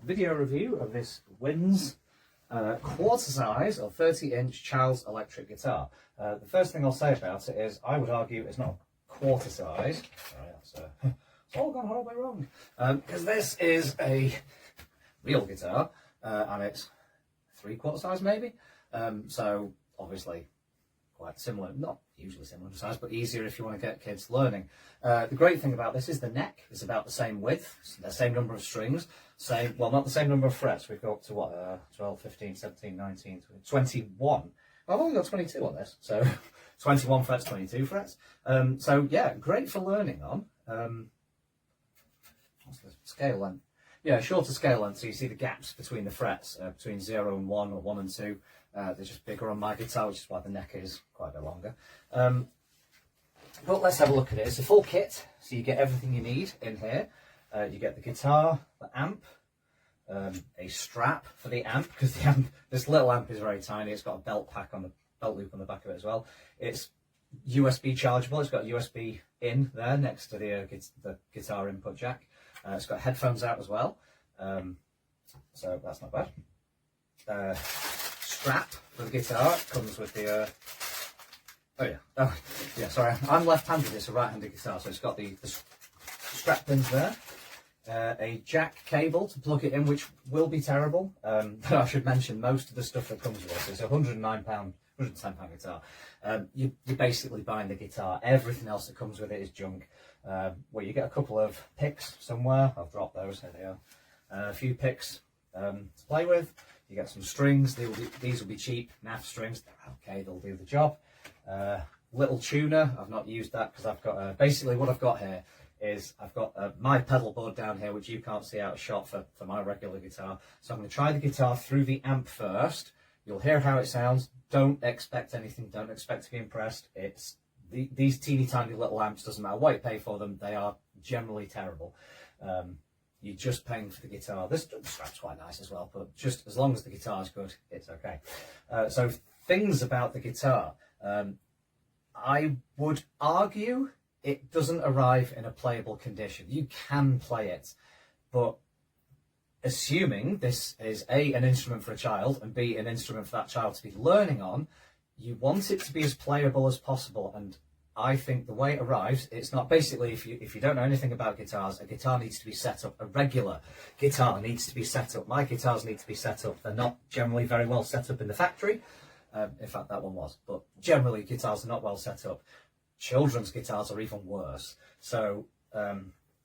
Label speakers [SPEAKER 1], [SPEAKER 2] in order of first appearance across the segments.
[SPEAKER 1] video review of this Winzz quarter size or 30-inch child's electric guitar. The first thing I'll say about it is I would argue it's not a quarter size. Sorry, it's all gone horribly wrong. Because this is a real guitar and it's 3/4 size maybe. So obviously quite similar, not usually similar in size, but easier if you want to get kids learning. The great thing about this is the neck is about the same width, the same number of strings, same, well, not the same number of frets. We've got up to what, 12, 15, 17, 19, 20, 21. I've only got 22 on this, so 21 frets, 22 frets. So yeah, great for learning on. What's the scale length? Yeah, shorter scale length, so you see the gaps between the frets, between 0 and 1 or 1 and 2. They're just bigger on my guitar, which is why the neck is quite a bit longer. But let's have a look at it. It's a full kit, so you get everything you need in here. You get the guitar, the amp, a strap for the amp, because the amp, this little amp is very tiny. It's got a belt loop on the back of it as well. It's USB chargeable. It's got a USB in there next to the guitar input jack. It's got headphones out as well, so that's not bad. Strap for the guitar comes with the sorry, I'm left-handed, it's a right-handed guitar, so it's got the strap pins there, a jack cable to plug it in, which will be terrible, but I should mention most of the stuff that comes with this is a £110 guitar. You're basically buying the guitar. Everything else that comes with it is junk. Well, you get a couple of picks somewhere. I've dropped those, here they are. A few picks to play with. You get some strings. These will be cheap NAF strings. They're okay, they'll do the job. Little tuner. I've not used that because I've got basically what I've got here is I've got my pedal board down here, which you can't see out of shot for my regular guitar. So I'm going to try the guitar through the amp first. You'll hear how it sounds. Don't expect anything. Don't expect to be impressed. It's these teeny tiny little amps, doesn't matter what you pay for them, they are generally terrible. You're just paying for the guitar. This strap's quite nice as well, but just as long as the guitar's good, it's okay. So things about the guitar. I would argue it doesn't arrive in a playable condition. You can play it, but assuming this is A, an instrument for a child, and B, an instrument for that child to be learning on, you want it to be as playable as possible. And I think the way it arrives, it's not, basically, if you don't know anything about guitars, a guitar needs to be set up. A regular guitar needs to be set up. My guitars need to be set up. They're not generally very well set up in the factory. In fact, that one was. But generally, guitars are not well set up. Children's guitars are even worse. So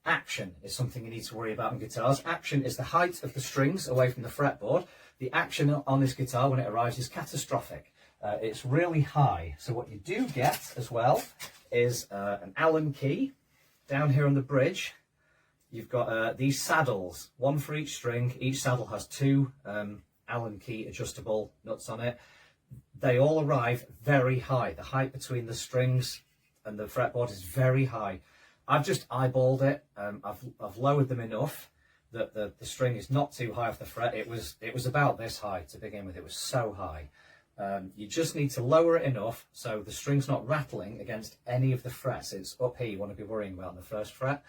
[SPEAKER 1] action is something you need to worry about in guitars. Action is the height of the strings away from the fretboard. The action on this guitar when it arrives is catastrophic. It's really high. So what you do get as well is an Allen key down here on the bridge. You've got these saddles, one for each string. Each saddle has two Allen key adjustable nuts on it. They all arrive very high. The height between the strings and the fretboard is very high. I've just eyeballed it. I've lowered them enough that the string is not too high off the fret. It was about this high to begin with. It was so high. You just need to lower it enough so the string's not rattling against any of the frets. It's up here you want to be worrying about on the first fret.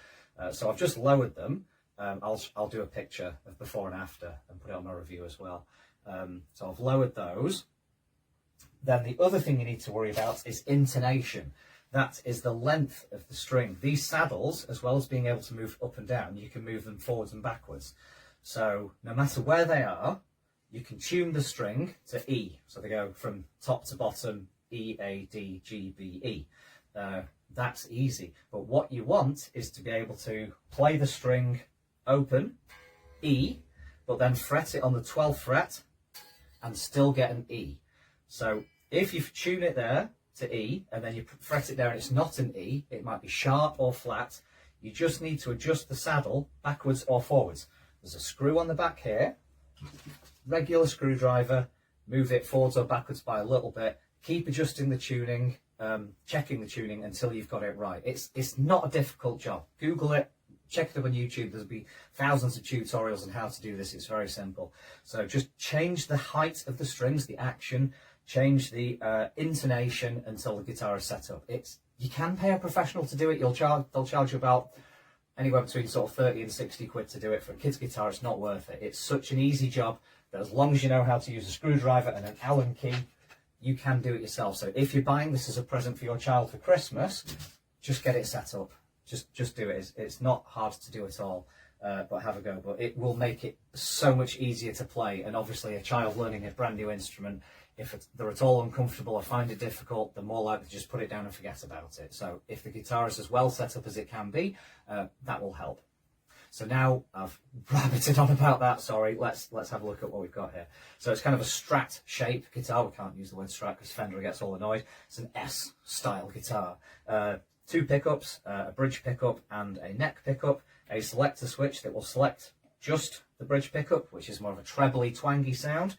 [SPEAKER 1] So I've just lowered them. I'll do a picture of before and after and put it on my review as well. So I've lowered those. Then the other thing you need to worry about is intonation. That is the length of the string. These saddles, as well as being able to move up and down, you can move them forwards and backwards. So no matter where they are, you can tune the string to E. So they go from top to bottom, E, A, D, G, B, E. That's easy. But what you want is to be able to play the string open, E, but then fret it on the 12th fret and still get an E. So if you tune it there to E and then you fret it there and it's not an E, it might be sharp or flat. You just need to adjust the saddle backwards or forwards. There's a screw on the back here. Regular screwdriver, move it forwards or backwards by a little bit, keep adjusting the tuning, checking the tuning until you've got it right. It's not a difficult job. Google it, check it up on YouTube. There'll be thousands of tutorials on how to do this. It's very simple. So just change the height of the strings, the action, change the intonation until the guitar is set up. You can pay a professional to do it. They'll charge you about anywhere between sort of 30 and 60 quid to do it. For a kid's guitar, it's not worth it. It's such an easy job that as long as you know how to use a screwdriver and an Allen key, you can do it yourself. So if you're buying this as a present for your child for Christmas, just get it set up. Just do it. It's not hard to do at all, but have a go. But it will make it so much easier to play. And obviously a child learning a brand new instrument, if they're at all uncomfortable or find it difficult, they're more likely to just put it down and forget about it. So if the guitar is as well set up as it can be, that will help. So now I've rabbited on about that, sorry, let's have a look at what we've got here. So it's kind of a Strat shape guitar. We can't use the word Strat because Fender gets all annoyed. It's an S style guitar. 2 pickups, a bridge pickup and a neck pickup, a selector switch that will select just the bridge pickup, which is more of a trebly, twangy sound,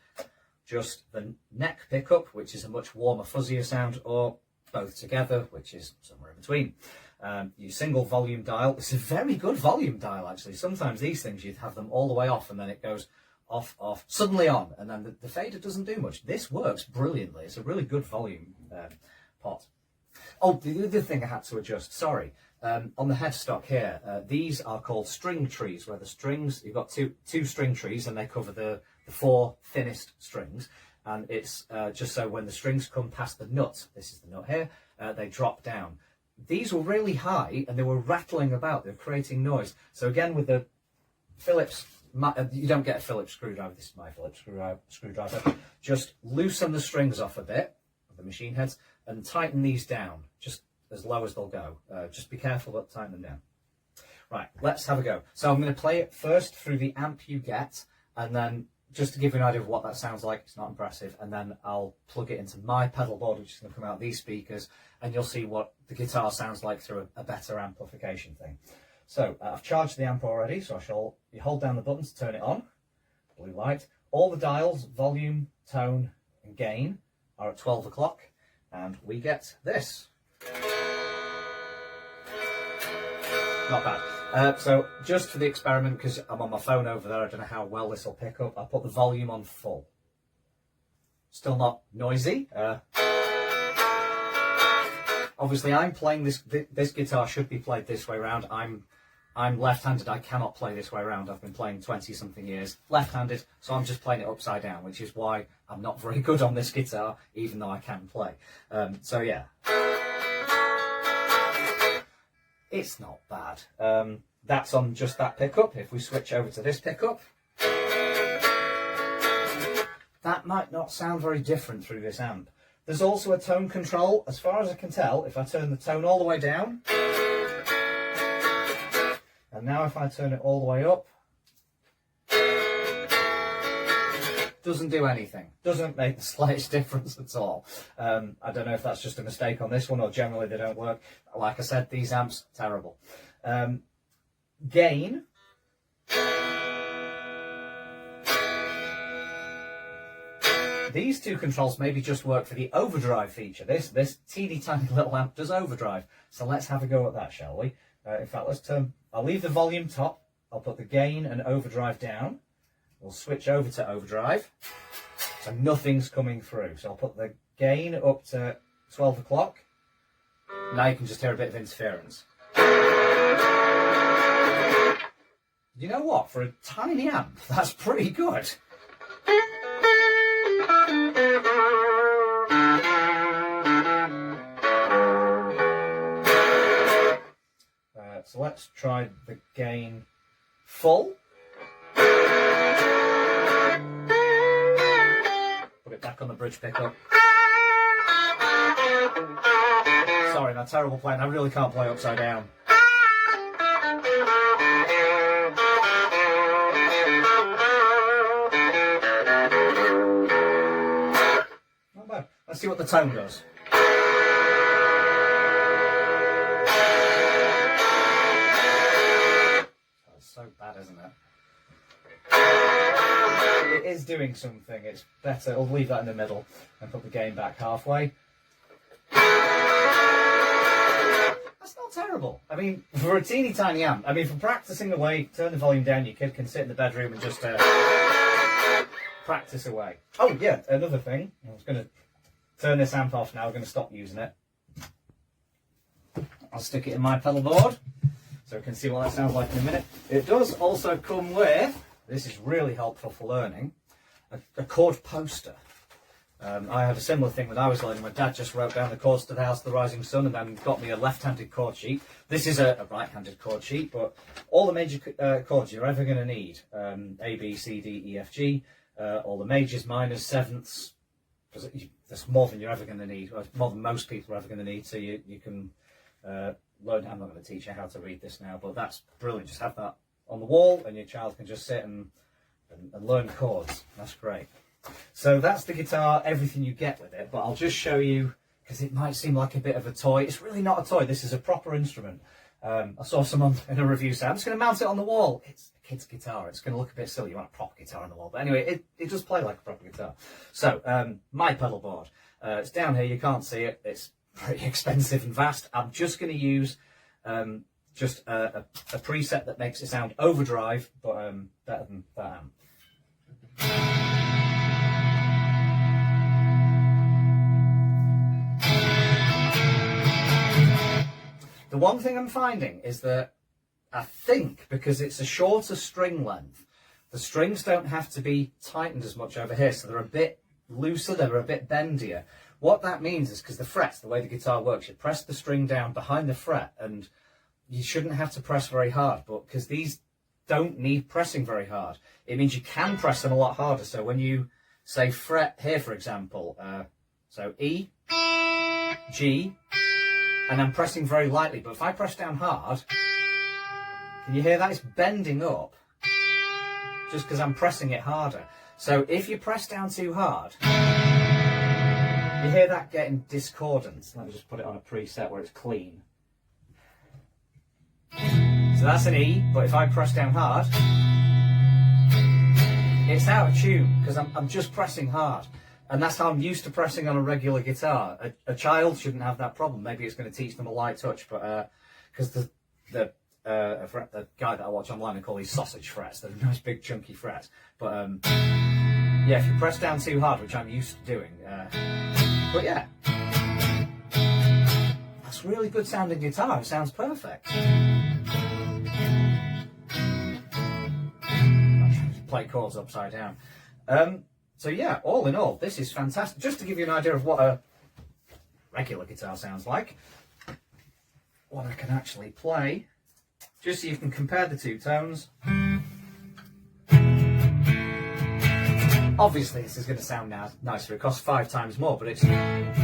[SPEAKER 1] just the neck pickup, which is a much warmer, fuzzier sound, or both together, which is somewhere in between. Your single volume dial. It's a very good volume dial, actually. Sometimes these things, you'd have them all the way off and then it goes off, off, suddenly on, and then the fader doesn't do much. This works brilliantly. It's a really good volume pot. Oh, the other thing I had to adjust, sorry. On the headstock here, these are called string trees, where the strings, you've got two string trees and they cover the 4 thinnest strings. And it's just so when the strings come past the nut, this is the nut here, they drop down. These were really high and they were rattling about, they were creating noise. So again, with the Phillips, you don't get a Phillips screwdriver, this is my Phillips screwdriver. Just loosen the strings off a bit of the machine heads and tighten these down, just as low as they'll go. Just be careful but tighten them down. Right, let's have a go. So I'm going to play it first through the amp you get, and then just to give you an idea of what that sounds like, it's not impressive, and then I'll plug it into my pedal board, which is going to come out these speakers, and you'll see what the guitar sounds like through a better amplification thing. So I've charged the amp already, so you hold down the button to turn it on, blue light. All the dials, volume, tone and gain, are at 12 o'clock, and we get this. Not bad. So just for the experiment, because I'm on my phone over there, I don't know how well this will pick up, I'll put the volume on full. Still not noisy. Obviously I'm playing this guitar should be played this way around. I'm left-handed, I cannot play this way around. I've been playing 20-something years left-handed, so I'm just playing it upside down, which is why I'm not very good on this guitar, even though I can play. So yeah. It's not bad. That's on just that pickup. If we switch over to this pickup, that might not sound very different through this amp. There's also a tone control. As far as I can tell, if I turn the tone all the way down, and now if I turn it all the way up, doesn't do anything. Doesn't make the slightest difference at all. I don't know if that's just a mistake on this one or generally they don't work. Like I said, these amps, terrible. Gain. These 2 controls maybe just work for the overdrive feature. This teeny tiny little amp does overdrive. So let's have a go at that, shall we? In fact, I'll leave the volume top. I'll put the gain and overdrive down. We'll switch over to overdrive. So nothing's coming through. So I'll put the gain up to 12 o'clock. Now you can just hear a bit of interference. You know what? For a tiny amp, that's pretty good. So let's try the gain full. Put it back on the bridge pickup. Sorry, I'm terrible playing. I really can't play upside down. Not bad. Let's see what the tone does. So bad, isn't it? It is doing something. It's better. I'll leave that in the middle and put the gain back halfway. That's not terrible. I mean, for a teeny tiny amp, I mean, for practicing away, turn the volume down, your kid can sit in the bedroom and just practice away. Oh yeah, another thing. I was going to turn this amp off now. I'm going to stop using it. I'll stick it in my pedal board. So we can see what that sounds like in a minute. It does also come with, this is really helpful for learning, a chord poster. I had a similar thing when I was learning. My dad just wrote down the chords to the House of the Rising Sun and then got me a left-handed chord sheet. This is a right-handed chord sheet, but all the major chords you're ever going to need, A, B, C, D, E, F, G, all the majors, minors, sevenths, because there's more than you're ever going to need, or more than most people are ever going to need, so you can learn. I'm not going to teach you how to read this now, but that's brilliant. Just have that on the wall and your child can just sit and learn chords. That's great. So that's the guitar, everything you get with it, but I'll just show you, because it might seem like a bit of a toy. It's really not a toy. This is a proper instrument. I saw someone in a review say, I'm just going to mount it on the wall. It's a kid's guitar. It's going to look a bit silly. You want a proper guitar on the wall. But anyway, it does play like a proper guitar. So, my pedal board. It's down here. You can't see it. It's pretty expensive and vast. I'm just going to use just a preset that makes it sound overdrive, but better than that amp. The one thing I'm finding is that I think because it's a shorter string length, the strings don't have to be tightened as much over here, so they're a bit looser, they're a bit bendier. What that means is because the frets, the way the guitar works, you press the string down behind the fret and you shouldn't have to press very hard, but because these don't need pressing very hard, it means you can press them a lot harder. So when you say fret here, for example, so E, G, and I'm pressing very lightly, but if I press down hard, can you hear that? It's bending up just because I'm pressing it harder. So if you press down too hard, you hear that getting discordant. Let me just put it on a preset where it's clean. So that's an E, but if I press down hard, it's out of tune because I'm just pressing hard. And that's how I'm used to pressing on a regular guitar. A child shouldn't have that problem. Maybe it's going to teach them a light touch, but because the guy that I watch online, I call these sausage frets. They're nice big chunky frets. But yeah, if you press down too hard, which I'm used to doing, but yeah, that's really good sounding guitar. It sounds perfect. I'm trying to play chords upside down. So yeah, all in all, this is fantastic. Just to give you an idea of what a regular guitar sounds like, what I can actually play, just so you can compare the two tones. Obviously, this is going to sound nicer. It costs 5 times more, but it's... See, I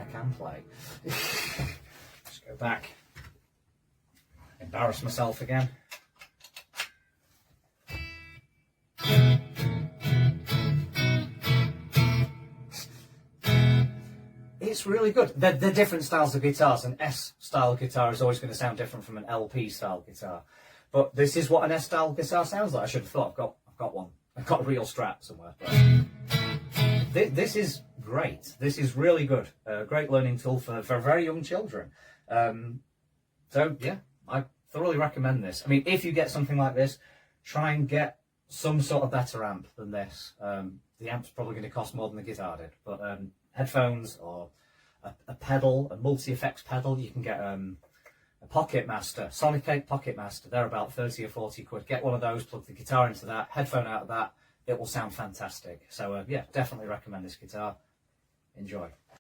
[SPEAKER 1] can play. Just go back. Embarrass myself again. It's really good. They're different styles of guitars. An S style guitar is always going to sound different from an LP style guitar. But this is what an S style guitar sounds like. I should have thought I've got one. I've got a real Strat somewhere. But this is great. This is really good. A great learning tool for very young children. So yeah, I thoroughly recommend this. I mean, if you get something like this, try and get some sort of better amp than this. The amp's probably going to cost more than the guitar did. But headphones or a pedal, a multi-effects pedal, you can get a Pocket Master, Sonic 8 Pocket Master. They're about 30 or 40 quid. Get one of those, plug the guitar into that, headphone out of that. It will sound fantastic. So yeah, definitely recommend this guitar. Enjoy.